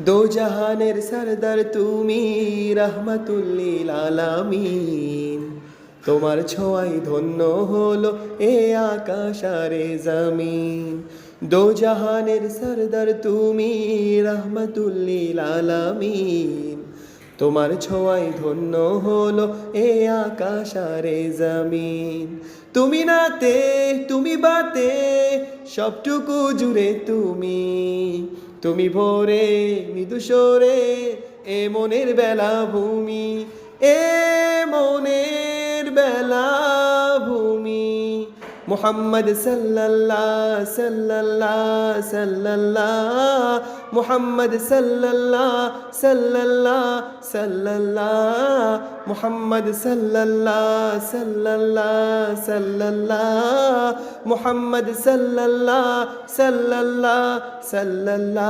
দো জাহানের সরদার তুমি, রহমাতুল লিল আলামিন। তোমার ছোঁয়ায় ধন্য হলো এ আকাশ আর এ জমিন। দো জাহানের সরদার তুমি, রহমাতুল লিল আলামিন। তোমার ছোঁয়ায় ধন্য হলো এ আকাশ আর এ জমিন। তুমি নাতে, তুমি বাতে, সবটুকু জুড়ে তুমি। তুমি ভোরে মৃদু সরে এ মনের বেলা ভূমি, এ মনের বেলা ভূমি। মুহাম্মদ সাল্লাল্লাহ সাল্লাল্লাহ সাল্লাল্লাহ, মুহাম্মদ সাল্লাল্লাহ সাল্লাল্লাহ সাল্লাল্লাহ, মুহাম্মদ সাল্লাল্লাহ সাল্লাল্লাহ সাল্লাল্লাহ, মুহাম্মদ সাল্লাল্লাহ সাল্লাল্লাহ সাল্লাল্লাহ।